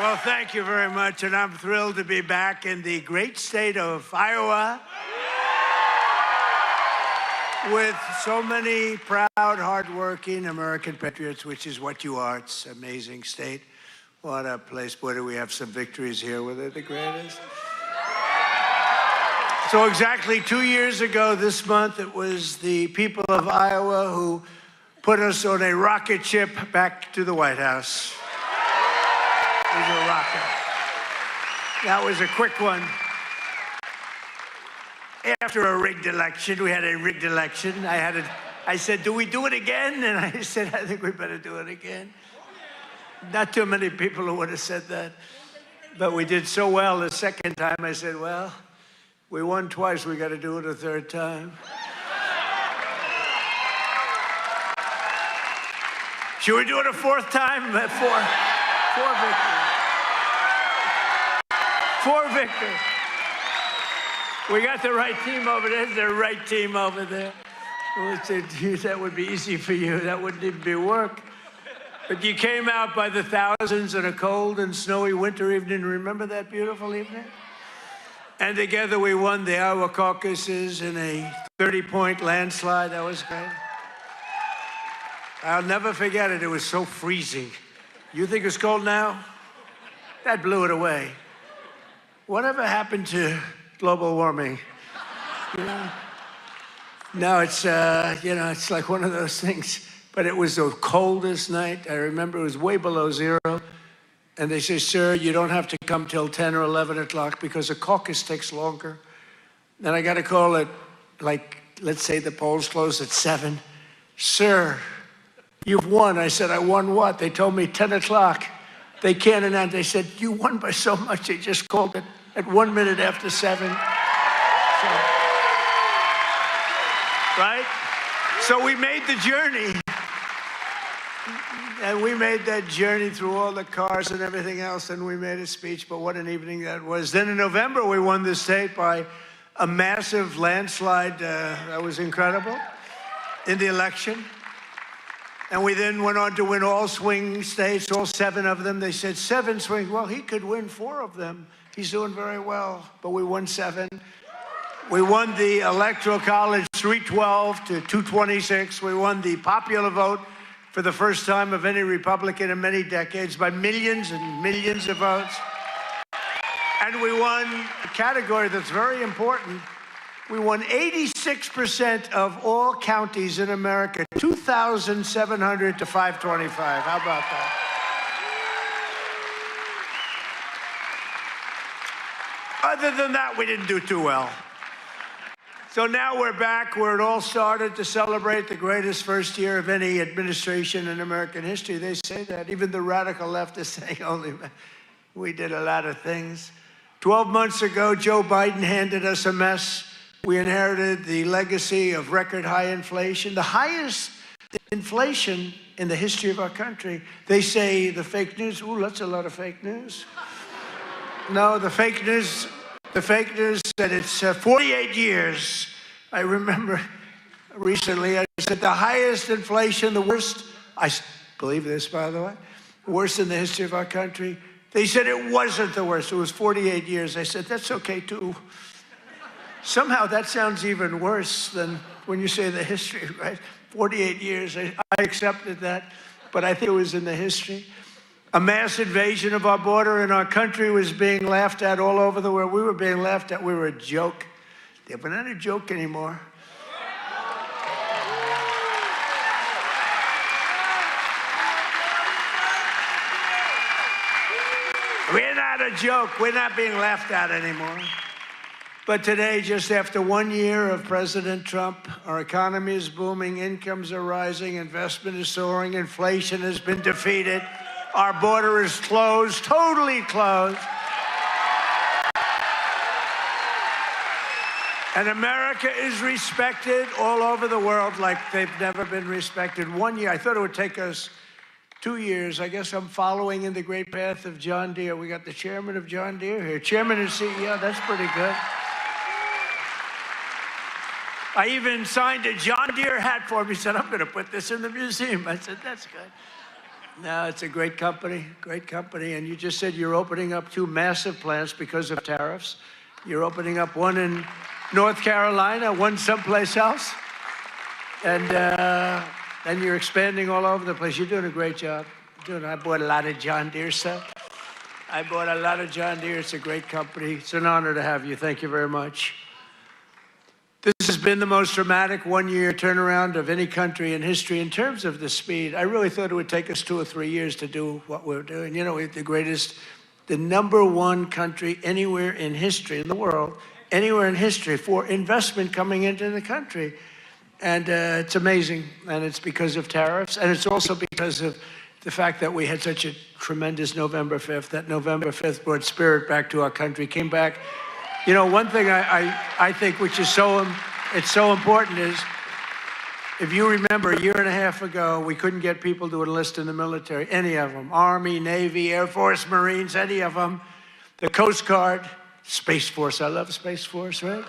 Well, thank you very much, and I'm thrilled to be back in the great state of Iowa with so many proud, hardworking American patriots, which is what you are. It's an amazing state. What a place. Boy, do we have some victories here. Were they the greatest? So exactly 2 years ago this month, it was the people of Iowa who put us on a rocket ship back to the White House. It was a rocket. That was a quick one. After a rigged election, we had a rigged election. I said, do we do it again? And I said, I think we better do it again. Not too many people who would have said that. But we did so well the second time, I said, well, we won twice, we got to do it a third time. Should we do it a fourth time? Four victories. 4 victories. We got the right team over there. There's the right team over there. We said, that would be easy for you. That wouldn't even be work. But you came out by the thousands on a cold and snowy winter evening. Remember that beautiful evening? And together we won the Iowa caucuses in a 30-point landslide. That was great. I'll never forget it. It was so freezing. You think it's cold now? That blew it away. Whatever happened to global warming? You know? No, it's, it's like one of those things. But it was the coldest night. I remember it was way below zero. And they say, sir, you don't have to come till 10 or 11 o'clock because the caucus takes longer. Then I got a call at, let's say the polls close at 7. Sir, you've won. I said, I won what? They told me 10 o'clock. They can't announce. They said, you won by so much. They just called it at 1 minute after 7. So, right? So we made the journey. And we made that journey through all the cars and everything else, and we made a speech, but what an evening that was. Then in November, we won the state by a massive landslide. That was incredible in the election. And we then went on to win all swing states, all 7 of them. They said 7 swing. Well, he could win 4 of them. He's doing very well, but we won 7. We won the Electoral College 312 to 226. We won the popular vote for the first time of any Republican in many decades by millions and millions of votes. And we won a category that's very important. We won 86% of all counties in America, 2,700 to 525. How about that? Other than that, we didn't do too well. So now we're back where it all started to celebrate the greatest first year of any administration in American history. They say that. Even the radical left is saying, we did a lot of things. 12 months ago, Joe Biden handed us a mess. We inherited the legacy of record high inflation, the highest inflation in the history of our country. They say the fake news, that's a lot of fake news. No, the fake news said it's 48 years. I remember recently I said the highest inflation, the worst, I believe this, by the way, worst in the history of our country. They said it wasn't the worst. It was 48 years. I said, that's okay, too. Somehow that sounds even worse than when you say the history, right? 48 years. I accepted that, but I think it was in the history. A mass invasion of our border in our country was being laughed at all over the world. We were being laughed at. We were a joke. We're not a joke anymore. We're not a joke. We're not being laughed at anymore. But today, just after 1 year of President Trump, our economy is booming, incomes are rising, investment is soaring, inflation has been defeated. Our border is closed, totally closed. And America is respected all over the world like they've never been respected. 1 year, I thought it would take us 2 years. I guess I'm following in the great path of John Deere. We got the chairman of John Deere here. Chairman and CEO, that's pretty good. I even signed a John Deere hat for him. He said, I'm going to put this in the museum. I said, that's good. No, it's a great company, and you just said you're opening up 2 massive plants because of tariffs. You're opening up one in North Carolina, one someplace else, and you're expanding all over the place. You're doing a great job. I bought a lot of John Deere stuff. I bought a lot of John Deere. It's a great company. It's an honor to have you. Thank you very much. This has been the most dramatic one-year turnaround of any country in history in terms of the speed. I really thought it would take us 2 or 3 years to do what we're doing. You know, we're the #1 country anywhere in history, in the world, anywhere in history for investment coming into the country. And it's amazing. And it's because of tariffs. And it's also because of the fact that we had such a tremendous November 5th. That November 5th brought spirit back to our country, came back. You know, one thing I think which is it's so important is, if you remember, a year and a half ago, we couldn't get people to enlist in the military, any of them, Army, Navy, Air Force, Marines, any of them, the Coast Guard, Space Force. I love Space Force, right?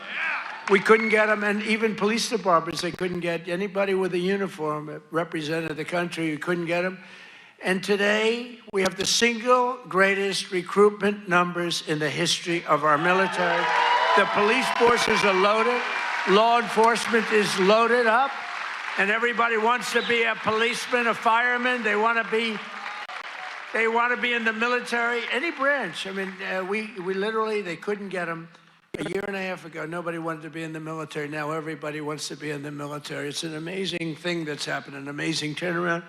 We couldn't get them, and even police departments, they couldn't get anybody with a uniform that represented the country. You couldn't get them. And today, we have the single greatest recruitment numbers in the history of our military. The police forces are loaded. Law enforcement is loaded up. And everybody wants to be a policeman, a fireman. They want to be in the military, any branch. I mean, we literally, they couldn't get them. A year and a half ago, nobody wanted to be in the military. Now everybody wants to be in the military. It's an amazing thing that's happened, an amazing turnaround.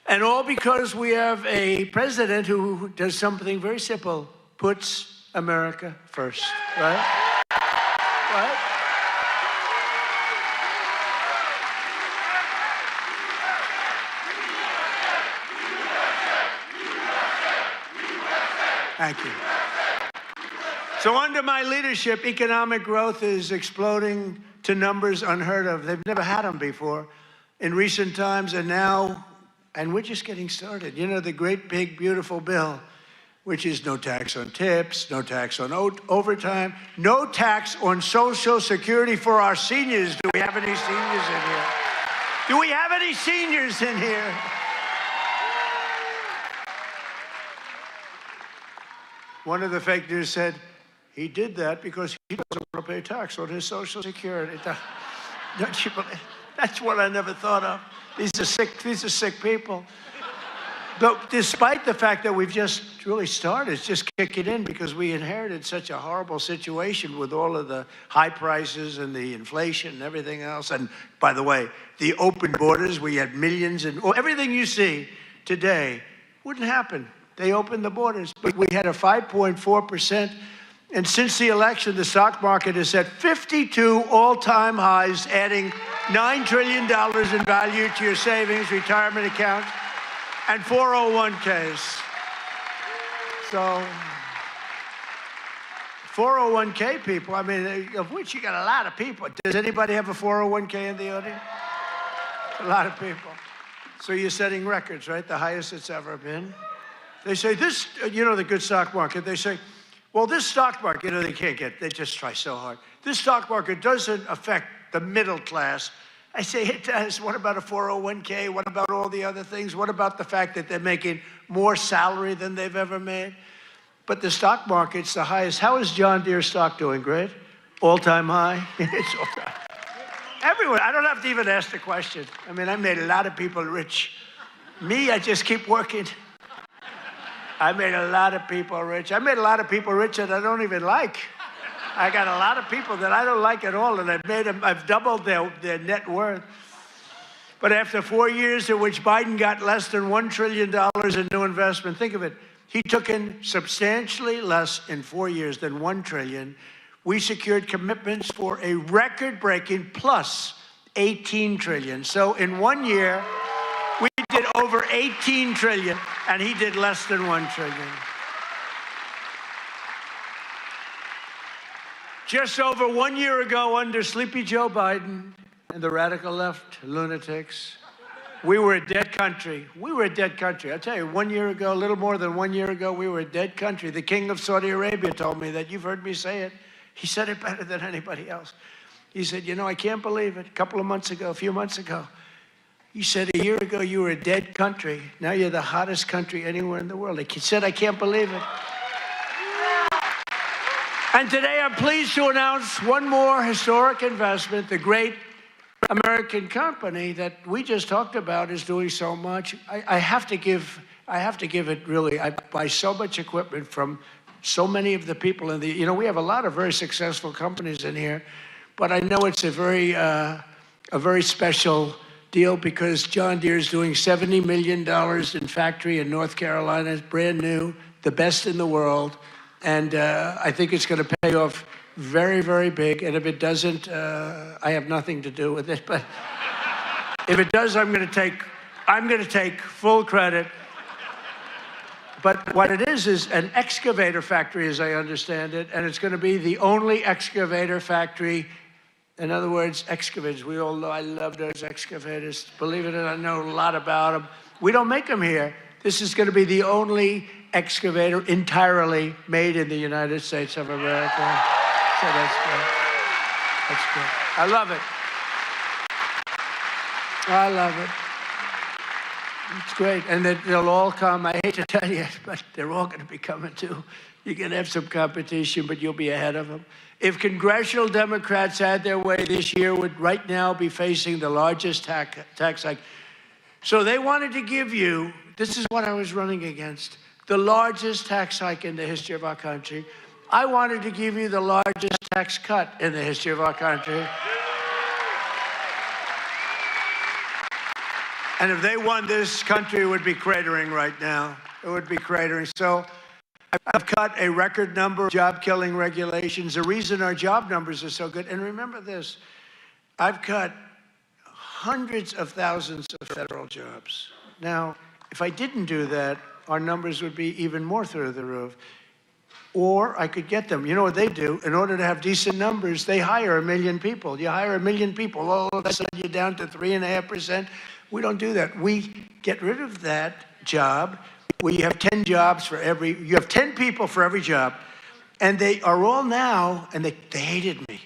And all because we have a president who does something very simple, puts America first, right? Right? Thank you. So under my leadership, economic growth is exploding to numbers unheard of. They've never had them before in recent times, and we're just getting started. You know, the great, big, beautiful bill, which is no tax on tips, no tax on overtime, no tax on Social Security for our seniors. Do we have any seniors in here? Do we have any seniors in here? One of the fake news said, he did that because he doesn't want to pay tax on his Social Security. Don't you believe? That's what I never thought of. These are sick people. But despite the fact that we've just really started, it's just kicking in because we inherited such a horrible situation with all of the high prices and the inflation and everything else. And by the way, the open borders, we had millions, and everything you see today wouldn't happen. They opened the borders, but we had a 5.4%. And since the election, the stock market has set 52 all-time highs, adding $9 trillion in value to your savings, retirement accounts, and 401ks. So 401k people, I mean, of which you got a lot of people. Does anybody have a 401k in the audience? A lot of people. So you're setting records, right? The highest it's ever been. They say this, you know, the good stock market, they say, well, this stock market, you know, they just try so hard. This stock market doesn't affect the middle class. I say it does. What about a 401k? What about all the other things? What about the fact that they're making more salary than they've ever made? But the stock market's the highest. How is John Deere stock doing? Great? All-time high? It's all-time. Everyone, I don't have to even ask the question. I mean, I made a lot of people rich. Me, I just keep working. I made a lot of people rich. I made a lot of people rich that I don't even like. I got a lot of people that I don't like at all, and I've doubled their net worth. But after 4 years in which Biden got less than $1 trillion in new investment, think of it, he took in substantially less in 4 years than $1 trillion. We secured commitments for a record-breaking plus $18 trillion. So in 1 year, we did over $18 trillion, and he did less than $1 trillion. Just over 1 year ago, under Sleepy Joe Biden and the radical left lunatics, we were a dead country. We were a dead country. I'll tell you, 1 year ago, a little more than 1 year ago, we were a dead country. The king of Saudi Arabia told me that. You've heard me say it. He said it better than anybody else. He said, you know, I can't believe it. A few months ago, He said, a year ago, you were a dead country. Now you're the hottest country anywhere in the world. He said, I can't believe it. And today, I'm pleased to announce one more historic investment. The great American company that we just talked about is doing so much. I have to give it really. I buy so much equipment from so many of the people in the, we have a lot of very successful companies in here, but I know it's a very special deal because John Deere is doing $70 million in factory in North Carolina. It's brand new, the best in the world. And I think it's going to pay off very, very big. And if it doesn't, I have nothing to do with it. But if it does, I'm going to take full credit. But what it is an excavator factory, as I understand it, and it's going to be the only excavator factory. In other words, excavators. We all know I love those excavators. Believe it or not, I know a lot about them. We don't make them here. This is going to be the only excavator entirely made in the United States of America. So that's good. That's good. I love it. I love it. It's great. And they'll all come. I hate to tell you, but they're all going to be coming too. You're going to have some competition, but you'll be ahead of them. If congressional Democrats had their way this year, would right now be facing the largest tax hike. So they wanted to give you, this is what I was running against, the largest tax hike in the history of our country. I wanted to give you the largest tax cut in the history of our country. And if they won, this country would be cratering right now. It would be cratering. So I've cut a record number of job-killing regulations. The reason our job numbers are so good, and remember this, I've cut hundreds of thousands of federal jobs. Now, if I didn't do that, our numbers would be even more through the roof. Or I could get them. You know what they do? In order to have decent numbers, they hire 1 million people. You hire 1 million people, all of a sudden you're down to 3.5%. We don't do that. We get rid of that job where you have 10 jobs for every, you have 10 people for every job. And they are all now, and they hated me.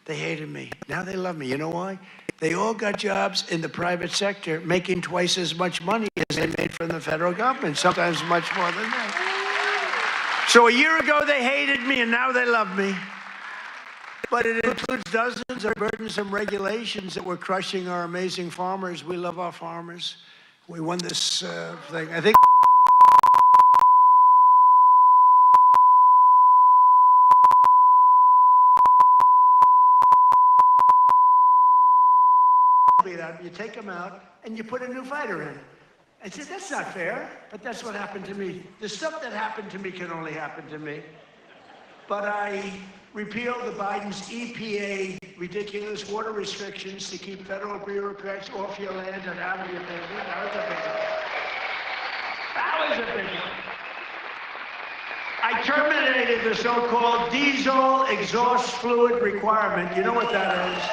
They hated me. Now they love me. You know why? They all got jobs in the private sector making twice as much money as they made from the federal government, sometimes much more than that. So a year ago they hated me and now they love me. But it includes dozens of burdensome regulations that were crushing our amazing farmers. We love our farmers. We won this thing. I think you take them out and you put a new fighter in. I said, that's not fair, but that's what happened to me. The stuff that happened to me can only happen to me. But I repealed the Biden's EPA ridiculous water restrictions to keep federal bureaucrats off your land and out of your business. That was a big one. That was a big one. I terminated the so-called diesel exhaust fluid requirement. You know what that is?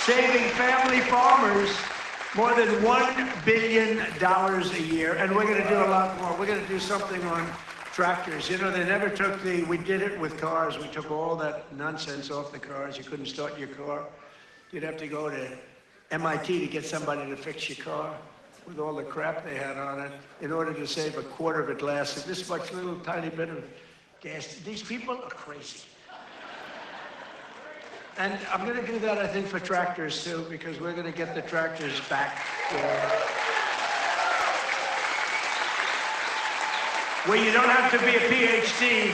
Saving family farmers more than $1 billion a year. And we're going to do a lot more. We're going to do something on tractors. You know, they never took we did it with cars. We took all that nonsense off the cars. You couldn't start your car. You'd have to go to MIT to get somebody to fix your car with all the crap they had on it in order to save a quarter of a glass of this much little tiny bit of gas. These people are crazy. And I'm going to do that, I think, for tractors, too, because we're going to get the tractors back where you don't have to be a PhD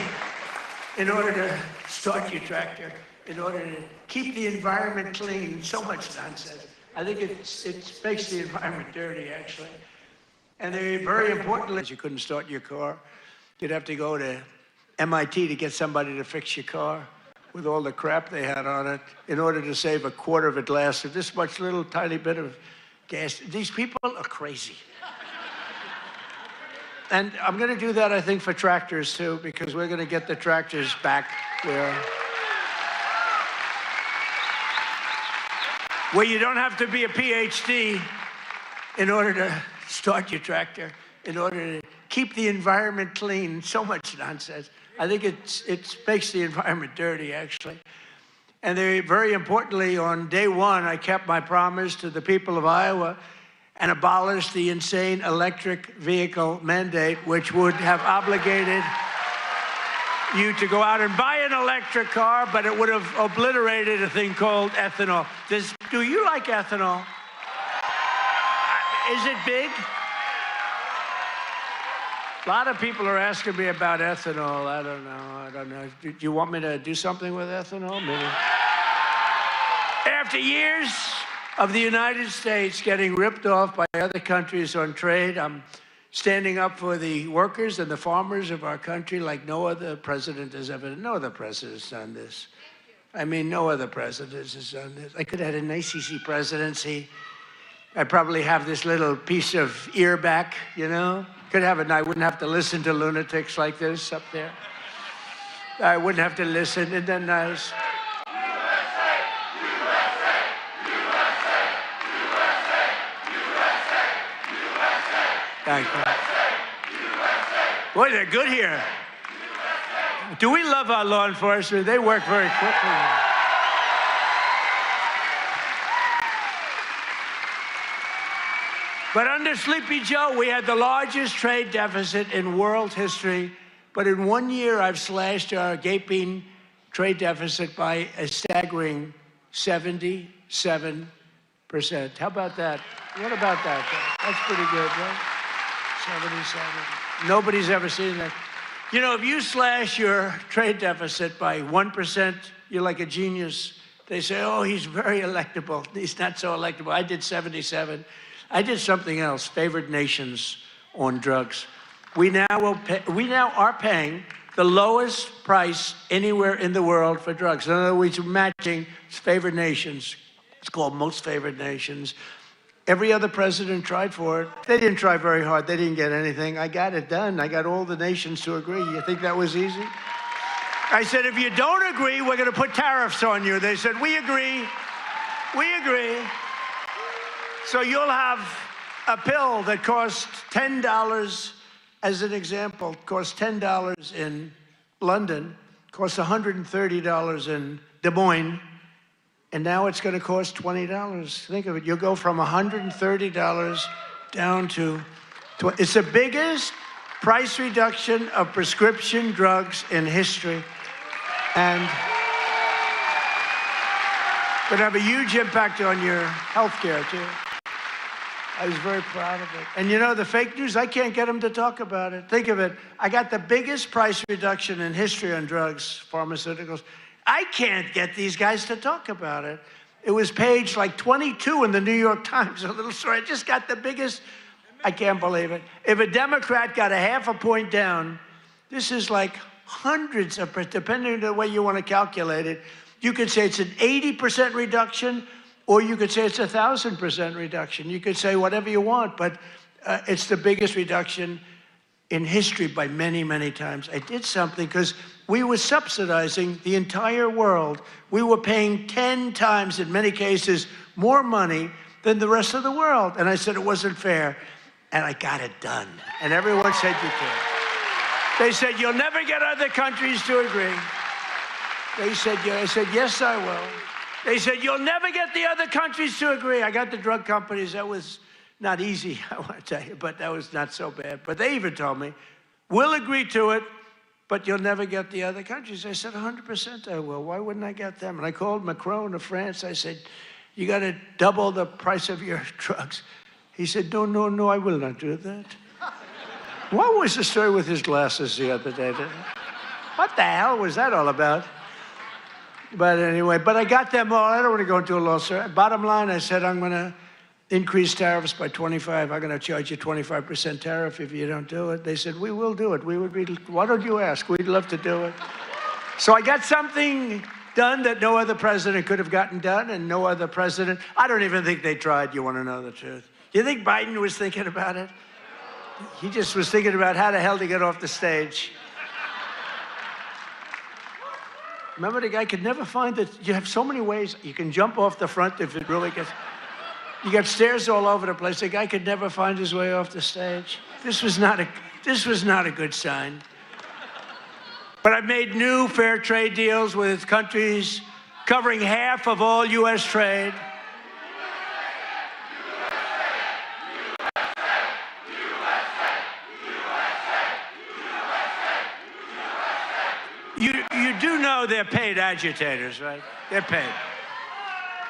in order to start your tractor, in order to keep the environment clean. So much nonsense. I think it makes the environment dirty, actually. And they're very important. You couldn't start your car. You'd have to go to MIT to get somebody to fix your car with all the crap they had on it in order to save a quarter of a glass of this much little tiny bit of gas. These people are crazy. And I'm going to do that, I think, for tractors, too, because we're going to get the tractors back where you don't have to be a PhD in order to start your tractor, in order to keep the environment clean. So much nonsense. I think it makes the environment dirty, actually. And very importantly, on day one, I kept my promise to the people of Iowa and abolished the insane electric vehicle mandate, which would have obligated you to go out and buy an electric car, but it would have obliterated a thing called ethanol. Do you like ethanol? Is it big? A lot of people are asking me about ethanol. I don't know. Do you want me to do something with ethanol? Maybe. After years of the United States getting ripped off by other countries on trade, I'm standing up for the workers and the farmers of our country like no other president has ever. No other president has done this. I mean, no other president has done this. I could have had an ACC presidency. I'd probably have this little piece of ear back, you know? Could have it, and I wouldn't have to listen to lunatics like this up there. I wouldn't have to listen. Isn't that nice? USA, USA, USA, USA, USA, thank you. Boy, they're good here. Do we love our law enforcement? They work very quickly. But under Sleepy Joe, we had the largest trade deficit in world history. But in 1 year, I've slashed our gaping trade deficit by a staggering 77%. How about that? What about that? That's pretty good, right? 77. Nobody's ever seen that. You know, if you slash your trade deficit by 1%, you're like a genius. They say, oh, he's very electable. He's not so electable. I did 77. I did something else, favored nations on drugs. We now are paying the lowest price anywhere in the world for drugs. In other words, we're matching favored nations. It's called most favored nations. Every other president tried for it. They didn't try very hard. They didn't get anything. I got it done. I got all the nations to agree. You think that was easy? I said, if you don't agree, we're going to put tariffs on you. They said, we agree. We agree. So you'll have a pill that costs $10, as an example, costs $10 in London, costs $130 in Des Moines, and now it's going to cost $20. Think of it. You'll go from $130 down to $20. It's the biggest price reduction of prescription drugs in history. And going to have a huge impact on your health care, too. I was very proud of it. And you know, the fake news, I can't get them to talk about it. Think of it. I got the biggest price reduction in history on drugs, pharmaceuticals. I can't get these guys to talk about it. It was page like 22 in the New York Times, a little story. I just got the biggest. I can't believe it. If a Democrat got a half a point down, this is like hundreds of, depending on the way you want to calculate it, you could say it's an 80% reduction, or you could say it's 1,000% reduction. You could say whatever you want, but it's the biggest reduction in history by many, many times. I did something because we were subsidizing the entire world. We were paying 10 times, in many cases, more money than the rest of the world. And I said it wasn't fair, and I got it done. And everyone said you can. They said, you'll never get other countries to agree. They said, yeah. I said, yes, I will. They said, you'll never get the other countries to agree. I got the drug companies. That was not easy, I want to tell you, but that was not so bad. But they even told me, we'll agree to it, but you'll never get the other countries. I said, 100% I will. Why wouldn't I get them? And I called Macron of France. I said, you got to double the price of your drugs. He said, no, no, no, I will not do that. What was the story with his glasses the other day? What the hell was that all about? But anyway, but I got them all. I don't want to go into a long story. Bottom line, I said, I'm going to increase tariffs by 25. I'm going to charge you 25% tariff if you don't do it. They said, we will do it. We would be, why don't you ask? We'd love to do it. So I got something done that no other president could have gotten done, and no other president. I don't even think they tried. You want to know the truth? Do you think Biden was thinking about it? He just was thinking about how the hell to get off the stage. Remember, the guy could never find that you have so many ways. You can jump off the front if it really gets. You got stairs all over the place. The guy could never find his way off the stage. This was not a good sign. But I've made new fair trade deals with countries covering half of all U.S. trade. You do know they're paid agitators, right? They're paid.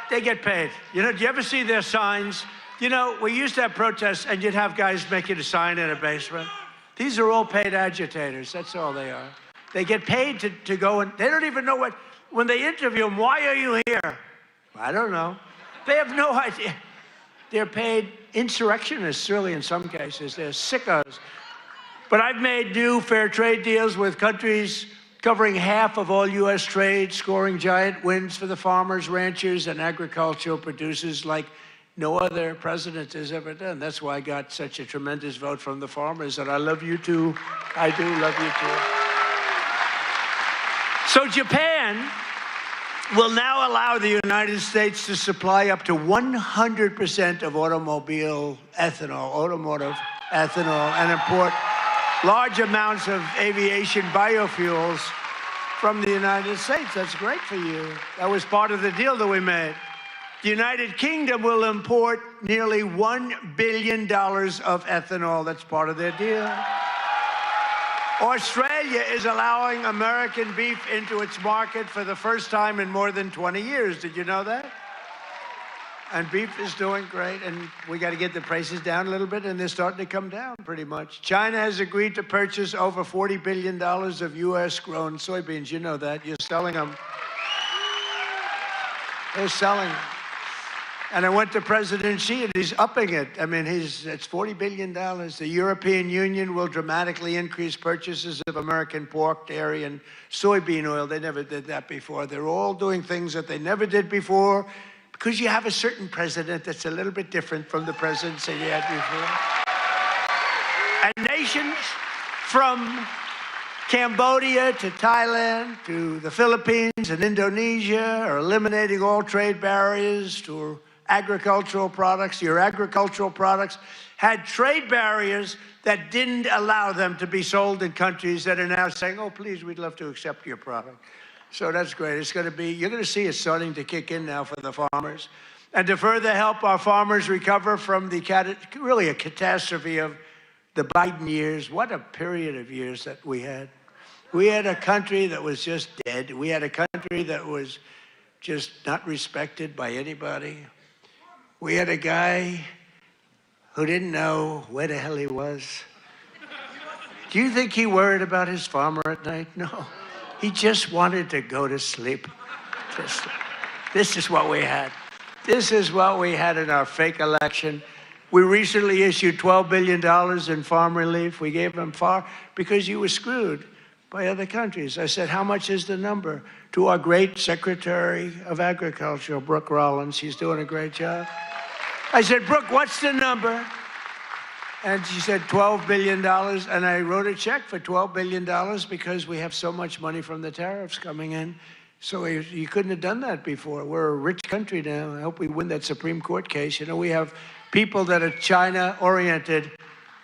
They get paid. You know, do you ever see their signs? You know, we used to have protests and you'd have guys making a sign in a basement. These are all paid agitators. That's all they are. They get paid to go and they don't even know what, when they interview them, why are you here? I don't know. They have no idea. They're paid insurrectionists, really, in some cases. They're sickos. But I've made new fair trade deals with countries covering half of all U.S. trade, scoring giant wins for the farmers, ranchers, and agricultural producers like no other president has ever done. That's why I got such a tremendous vote from the farmers, and I love you too. I do love you too. So Japan will now allow the United States to supply up to 100% of automotive ethanol, and import large amounts of aviation biofuels from the United States. That's great for you. That was part of the deal that we made. The United Kingdom will import nearly $1 billion of ethanol. That's part of their deal. Australia is allowing American beef into its market for the first time in more than 20 years. Did you know that? And beef is doing great, and we got to get the prices down a little bit, and they're starting to come down pretty much. China has agreed to purchase over $40 billion of U.S.-grown soybeans. You know that. You're selling them. They're selling them. And I went to President Xi, and he's upping it. I mean, it's $40 billion. The European Union will dramatically increase purchases of American pork, dairy, and soybean oil. They never did that before. They're all doing things that they never did before, because you have a certain president that's a little bit different from the presidents that you had before. And nations from Cambodia to Thailand to the Philippines and Indonesia are eliminating all trade barriers to agricultural products. Your agricultural products had trade barriers that didn't allow them to be sold in countries that are now saying, oh, please, we'd love to accept your product. So that's great. It's going to be, you're going to see it starting to kick in now for the farmers. And to further help our farmers recover from the really a catastrophe of the Biden years, what a period of years that we had. We had a country that was just dead. We had a country that was just not respected by anybody. We had a guy who didn't know where the hell he was. Do you think he worried about his farmer at night? No. He just wanted to go to sleep. This is what we had. This is what we had in our fake election. We recently issued $12 billion in farm relief. We gave them far because you were screwed by other countries. I said, how much is the number? To our great Secretary of Agriculture, Brooke Rollins. She's doing a great job. I said, Brooke, what's the number? And she said $12 billion, and I wrote a check for $12 billion because we have so much money from the tariffs coming in. So you couldn't have done that before. We're a rich country now. I hope we win that Supreme Court case. You know, we have people that are China-oriented.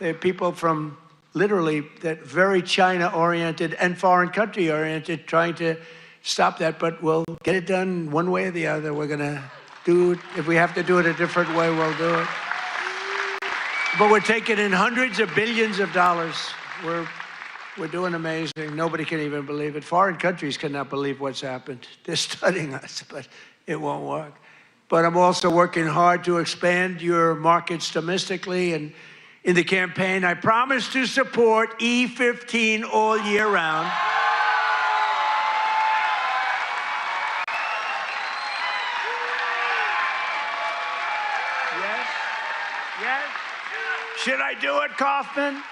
They're people from literally that very China-oriented and foreign country-oriented trying to stop that, but we'll get it done one way or the other. We're going to do it. If we have to do it a different way, we'll do it. But we're taking in hundreds of billions of dollars. We're doing amazing. Nobody can even believe it. Foreign countries cannot believe what's happened. They're studying us, but it won't work. But I'm also working hard to expand your markets domestically. And in the campaign, I promise to support E15 all year round. Yes? Yes? Should I do it, Kaufman?